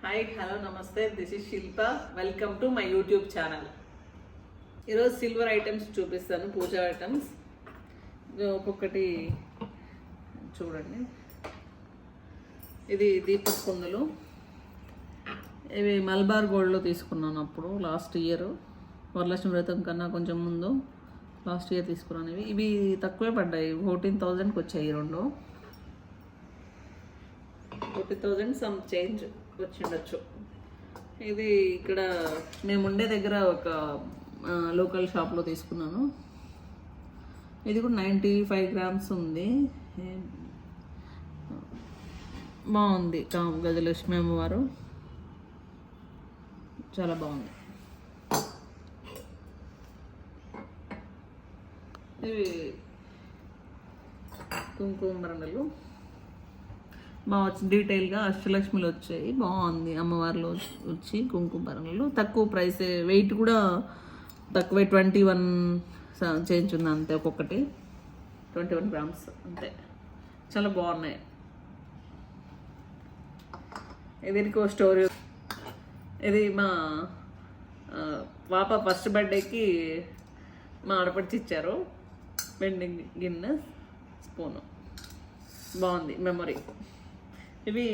Hi hello నమస్తే this is Shilpa welcome to my YouTube channel. ఈరోజు silver items చూపిస్తాను, పూజా items. ఒక్కొక్కటి చూడండి. ఇది దీపక్ కుందులు. ఇవి మల్బార్ గోల్డ్లో తీసుకున్నాను అప్పుడు లాస్ట్ ఇయర్, వరలక్ష్మి వ్రతం కన్నా కొంచెం ముందు లాస్ట్ ఇయర్ తీసుకున్నాను. ఇవి తక్కువే పడ్డాయి, 14,000కి వచ్చాయి. రెండు 40,000 సమ్ చేంజ్ వచ్చిండొచ్చు. ఇది ఇక్కడ మేము ఉండే దగ్గర ఒక లోకల్ షాప్లో తీసుకున్నాను. ఇది కూడా 95 గ్రామ్స్ ఉంది. బాగుంది. గజలక్ష్మి అమ్మవారు చాలా బాగుంది. ఇవి కుంకుమ బరణలు బాగా వచ్చింది, డీటెయిల్గా అష్టలక్ష్మిలు వచ్చాయి. బాగుంది. అమ్మవారిలో వచ్చి కుంకుమ బరణలు తక్కువ ప్రైస్, వెయిట్ కూడా తక్కువే. 21 చేంజ్ ఉంది అంతే, ఒక్కొక్కటి 21 గ్రామ్స్ అంతే. చాలా బాగున్నాయి. దీనికి ఒక స్టోరీ. ఇది మా పాప ఫస్ట్ బర్త్డేకి మా ఆడపడిచి ఇచ్చారు. వెండి గిన్నె స్పూను, బాగుంది మెమరీ. ఇవి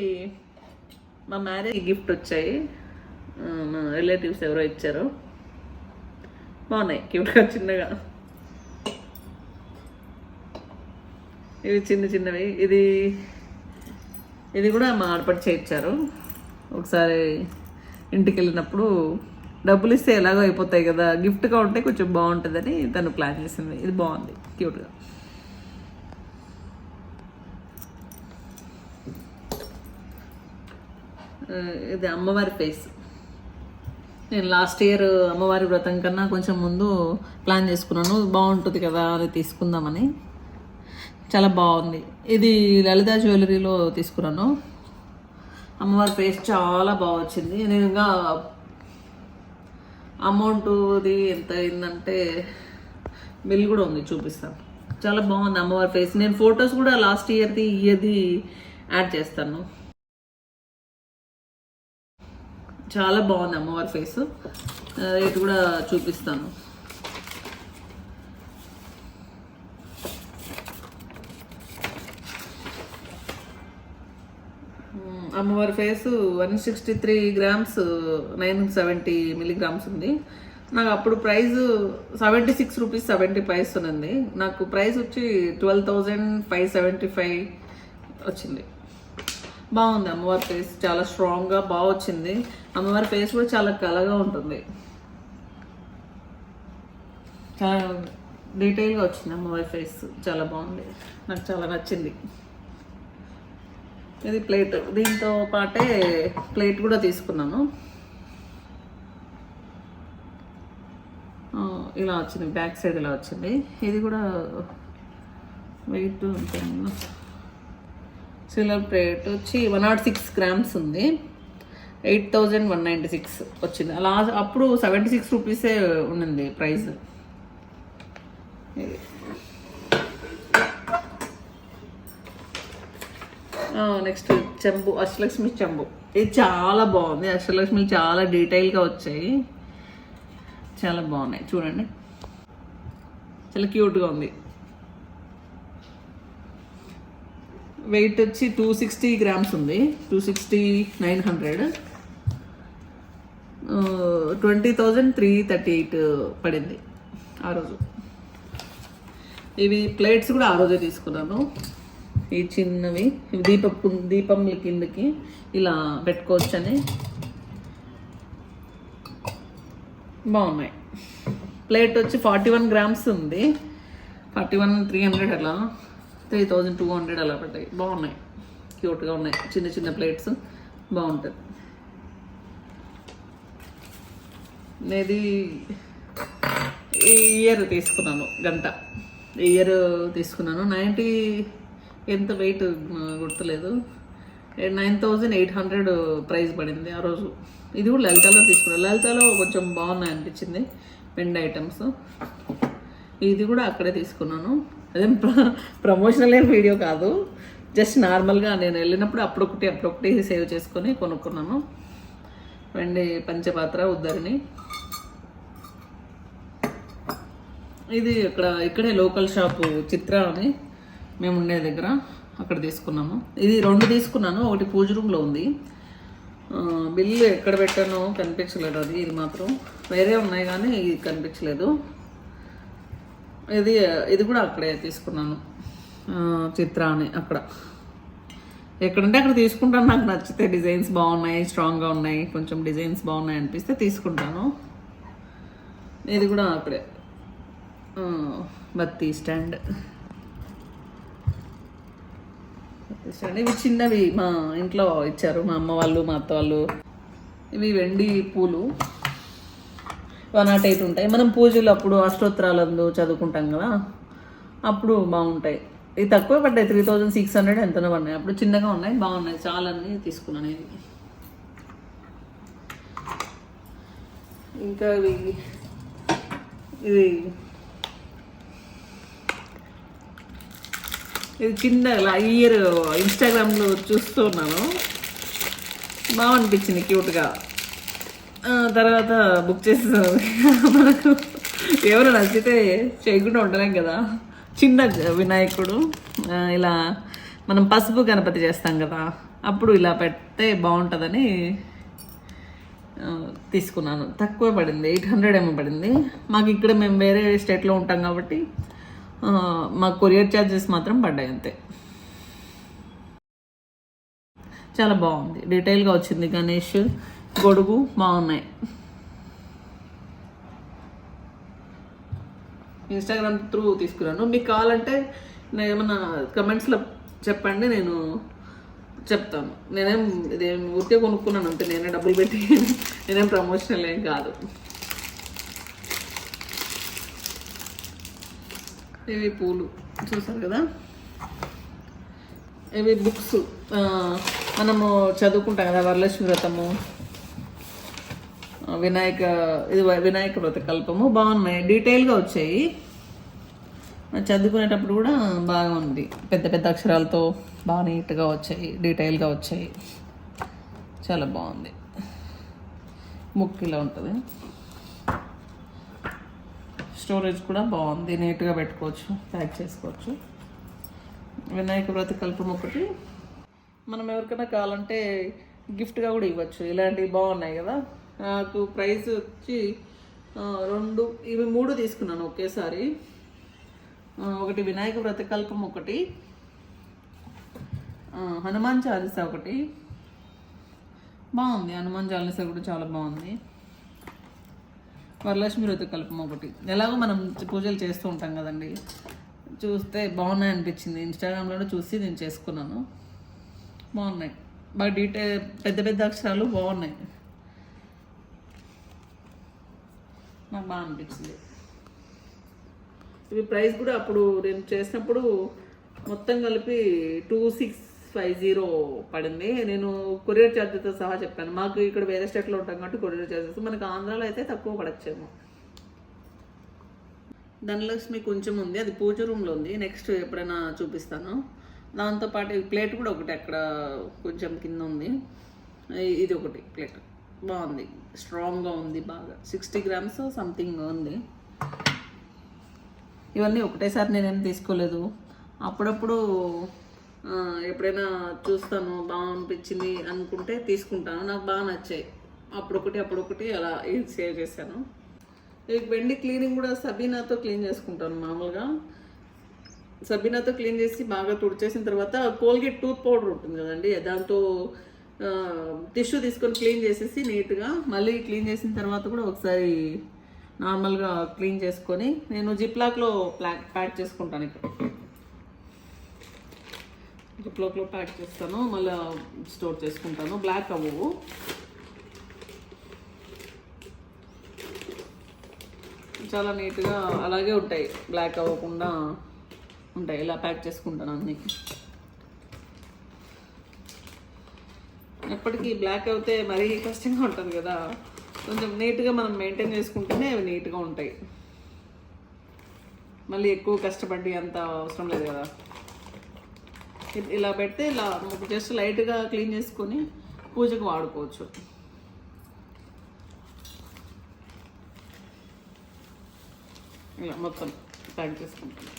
మా మ్యారేజ్ గిఫ్ట్ వచ్చాయి, మా రిలేటివ్స్ ఎవరో ఇచ్చారు. బాగున్నాయి, క్యూట్గా చిన్నగా. ఇవి చిన్న చిన్నవి. ఇది కూడా మా ఆడపడిచే ఇచ్చారు. ఒకసారి ఇంటికి వెళ్ళినప్పుడు డబ్బులు ఇస్తే ఎలాగో అయిపోతాయి కదా, గిఫ్ట్గా ఉంటే కొంచెం బాగుంటుందని తను ప్లాన్ చేసింది. ఇది బాగుంది, క్యూట్గా. ఇది అమ్మవారి ఫేస్. నేను లాస్ట్ ఇయర్ అమ్మవారి వ్రతం కన్నా కొంచెం ముందు ప్లాన్ చేసుకున్నాను, బాగుంటుంది కదా అది తీసుకుందామని. చాలా బాగుంది. ఇది లలిత జ్యువెలరీలో తీసుకున్నాను. అమ్మవారి ఫేస్ చాలా బాగా వచ్చింది. నేను ఇంకా అమౌంట్ది ఎంత అయిందంటే బిల్ కూడా ఉంది, చూపిస్తాను. చాలా బాగుంది అమ్మవారి ఫేస్. నేను ఫొటోస్ కూడా లాస్ట్ ఇయర్ది యాడ్ చేస్తాను. చాలా బాగుంది అమ్మవారి ఫేస్. రేట్ కూడా చూపిస్తాను. అమ్మవారి ఫేస్ 163 గ్రామ్స్ 970 మిల్లీగ్రామ్స్ ఉంది. నాకు అప్పుడు ప్రైస్ 76 రూపీస్ 70 పైస్ ఉంది. నాకు ప్రైస్ వచ్చి 12,575 వచ్చింది. బాగుంది అమ్మవారి ఫేస్, చాలా స్ట్రాంగ్గా బాగా వచ్చింది. అమ్మవారి ఫేస్ కూడా చాలా కలగా ఉంటుంది, చాలా డీటెయిల్గా వచ్చింది అమ్మవారి ఫేస్. చాలా బాగుంది, నాకు చాలా నచ్చింది. ఇది ప్లేట్, దీంతో పాటే ప్లేట్ కూడా తీసుకున్నాను. ఇలా వచ్చింది, బ్యాక్ సైడ్ ఇలా వచ్చింది. ఇది కూడా వెయిట్ ఉంటుంది. సిల్వర్ ప్లేట్ వచ్చి 106 గ్రామ్స్ ఉంది. 8,196 వచ్చింది. అలా అప్పుడు 76 రూపీసే ఉండింది ప్రైస్. నెక్స్ట్ చెంబు, అష్టలక్ష్మి చెంబు. ఇది చాలా బాగుంది. అష్టలక్ష్మి చాలా డీటెయిల్గా వచ్చాయి, చాలా బాగున్నాయి. చూడండి, చాలా క్యూట్గా ఉంది. వెయిట్ వచ్చి 260 గ్రామ్స్ ఉంది. 260 900 20,338 పడింది ఆ రోజు. ఇవి ప్లేట్స్ కూడా ఆ రోజే తీసుకున్నాను. ఈ చిన్నవి దీపం కిందకి ఇలా పెట్టుకోవచ్చని బాగున్నాయి. ప్లేట్ వచ్చి 41 గ్రామ్స్ ఉంది. 41,300 అలా 3,200 అలా పడ్డాయి. బాగున్నాయి, క్యూట్గా ఉన్నాయి. చిన్న చిన్న ప్లేట్స్ బాగుంటుంది. ఇది ఈ ఇయర్ తీసుకున్నాను, గంట ఈ ఇయర్ తీసుకున్నాను. 90 ఎంత వెయిట్ గుర్తులేదు, 9,800 ప్రైస్ పడింది ఆ రోజు. ఇది కూడా లలితలో తీసుకున్నాను. లలితలో కొంచెం బాగున్నాయి అనిపించింది వెండి ఐటమ్స్. ఇది కూడా అక్కడే తీసుకున్నాను. అదేం ప్రమోషనల్ ఏం వీడియో కాదు, జస్ట్ నార్మల్గా నేను వెళ్ళినప్పుడు అప్పుడొకటి సేవ్ చేసుకొని కొనుక్కున్నాను. వెండి పంచపాత్ర ఉద్దరిని. ఇది ఇక్కడే లోకల్ షాపు చిత్ర అని మేము ఉండే దగ్గర అక్కడ తీసుకున్నాము. ఇది 2 తీసుకున్నాను, ఒకటి పూజ రూమ్లో ఉంది. బిల్లు ఎక్కడ పెట్టానో కనిపించలేదు, ఇది మాత్రం. వేరే ఉన్నాయి కానీ ఇది కనిపించలేదు. ఇది కూడా అక్కడే తీసుకున్నాను, చిత్ర అని. అక్కడ ఎక్కడంటే అక్కడ తీసుకుంటాను, నాకు నచ్చితే. డిజైన్స్ బాగున్నాయి, స్ట్రాంగ్గా ఉన్నాయి, కొంచెం డిజైన్స్ బాగున్నాయి అనిపిస్తే తీసుకుంటాను. ఇది కూడా అక్కడే బత్తి స్టాండ్. ఇవి చిన్నవి మా ఇంట్లో ఇచ్చారు, మా అమ్మ వాళ్ళు, మా అత్త వాళ్ళు. ఇవి వెండి పూలు 108 ఉంటాయి. మనం పూజలు అప్పుడు అష్టోత్తరాలందు చదువుకుంటాం కదా, అప్పుడు బాగుంటాయి. ఇవి తక్కువ పడ్డాయి, 3600 ఎంతనో పడినాయి. అప్పుడు చిన్నగా ఉన్నాయి, బాగున్నాయి. చాలా అన్ని తీసుకున్నాను. ఇంకా ఇది కింద ఇయర్ ఇన్స్టాగ్రామ్లో చూస్తున్నాను, బాగా అనిపించింది, క్యూట్గా. తర్వాత బుక్ చేసేసాను. మనకు ఎవరు నచ్చితే చేయకుండా ఉండలేం కదా. చిన్న వినాయకుడు, ఇలా మనం పసుపు గణపతి చేస్తాం కదా, అప్పుడు ఇలా పెడితే బాగుంటుందని తీసుకున్నాను. తక్కువ పడింది, 800 ఏమో పడింది. మాకు ఇక్కడ మేము వేరే స్టేట్లో ఉంటాం కాబట్టి మాకు కొరియర్ ఛార్జెస్ మాత్రం పడ్డాయి అంతే. చాలా బాగుంది, డీటెయిల్గా వచ్చింది. గణేష్ గొడుగు బాగున్నాయి. ఇన్స్టాగ్రామ్ త్రూ తీసుకున్నాను. మీకు కావాలంటే నేను ఏమన్నా కమెంట్స్లో చెప్పండి, నేను చెప్తాను. ఇదేం ఊరికే కొనుక్కున్నాను అంతే, నేనే డబ్బులు పెట్టి. నేనేం ప్రమోషనల్ ఏం కాదు. ఇవి పూలు చూసారు కదా. ఇవి బుక్స్ మనము చదువుకుంటాం కదా, వరలక్ష్మి వ్రతము, వినాయక వ్రత కల్పము. బాగున్నాయి, డీటెయిల్గా వచ్చాయి. చదువుకునేటప్పుడు కూడా బాగా ఉంది, పెద్ద పెద్ద అక్షరాలతో బాగా నీట్గా వచ్చాయి, డీటెయిల్గా వచ్చాయి. చాలా బాగుంది. బుక్ ఇలా ఉంటుంది, స్టోరేజ్ కూడా బాగుంది, నీట్గా పెట్టుకోవచ్చు, ప్యాక్ చేసుకోవచ్చు. వినాయక వ్రత కల్పం ఒకటి మనం ఎవరికైనా కావాలంటే గిఫ్ట్గా కూడా ఇవ్వచ్చు. ఇలాంటివి బాగున్నాయి కదా. నాకు ప్రైస్ వచ్చి 3 తీసుకున్నాను ఒకేసారి. ఒకటి వినాయక వ్రత కల్పం, ఒకటి హనుమాన్ చాలీసా ఒకటి. బాగుంది, హనుమాన్ చాలీసా కూడా చాలా బాగుంది. వరలక్ష్మి వ్రత కల్పం ఒకటి. ఎలాగో మనం పూజలు చేస్తూ ఉంటాం కదండి, చూస్తే బాగున్నాయి అనిపించింది. ఇన్స్టాగ్రామ్లో చూసి నేను చేసుకున్నాను. బాగున్నాయి, బాగా పెద్ద పెద్ద అక్షరాలు బాగున్నాయి, నాకు బాగా అనిపించింది. ఇవి ప్రైస్ కూడా అప్పుడు నేను చేసినప్పుడు మొత్తం కలిపి 2650 పడింది. నేను కొరియర్ ఛార్జెస్తో సహా చెప్పాను. మాకు ఇక్కడ వేరే స్టేట్లో ఉంటాం కాబట్టి కొరియర్ ఛార్జెస్, మనకు ఆంధ్రాలో అయితే తక్కువ పడచ్చేమో. ధనలక్ష్మి కొంచెం ఉంది, అది పూజ రూమ్లో ఉంది. నెక్స్ట్ ఎప్పుడైనా చూపిస్తాను. దాంతోపాటు ప్లేట్ కూడా ఒకటి అక్కడ కొంచెం కింద ఉంది. ఇది ఒకటి ప్లేట్ బాగుంది, స్ట్రాంగ్గా ఉంది, బాగా 60 grams సంథింగ్ ఉంది. ఇవన్నీ ఒకటేసారి నేనేం తీసుకోలేదు, అప్పుడప్పుడు ఎప్పుడైనా చూస్తాను, బాగా అనిపించింది అనుకుంటే తీసుకుంటాను. నాకు బాగా నచ్చాయి, అప్పుడొకటి అలా సేవ్ చేశాను. వెండి క్లీనింగ్ కూడా సబీనాతో క్లీన్ చేసుకుంటాను. మామూలుగా సబీనాతో క్లీన్ చేసి బాగా తుడిచేసిన తర్వాత కోల్గేట్ టూత్ పౌడర్ ఉంటుంది కదండి, దాంతో టిష్యూ తీసుకొని క్లీన్ చేసేసి నీట్గా మళ్ళీ క్లీన్ చేసిన తర్వాత కూడా ఒకసారి నార్మల్గా క్లీన్ చేసుకొని నేను జిప్లాక్లో ప్యాక్ చేసుకుంటాను. ఇప్పుడు జిప్లాక్లో ప్యాక్ చేస్తాను, మళ్ళీ స్టోర్ చేసుకుంటాను. బ్లాక్ అవ్వవు. చాలా నీట్గా అలాగే ఉంటాయి, బ్లాక్ అవ్వకుండా ఉంటాయి. ఇలా ప్యాక్ చేసుకుంటాను అన్నీ. ఎప్పటికీ బ్లాక్ అవుతే మరీ కష్టంగా ఉంటుంది కదా, కొంచెం నీట్గా మనం మెయింటైన్ చేసుకుంటేనే అవి నీట్గా ఉంటాయి. మళ్ళీ ఎక్కువ కష్టపడి అంత అవసరం లేదు కదా. ఇలా పెడితే ఇలా జస్ట్ లైట్గా క్లీన్ చేసుకొని పూజకు వాడుకోవచ్చు. ఇలా మొత్తం ప్యాక్ చేసుకుంటాను.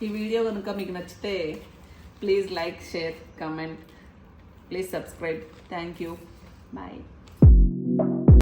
ఈ వీడియో కనుక మీకు నచ్చితే please like, share, comment, please subscribe. Thank you. Bye.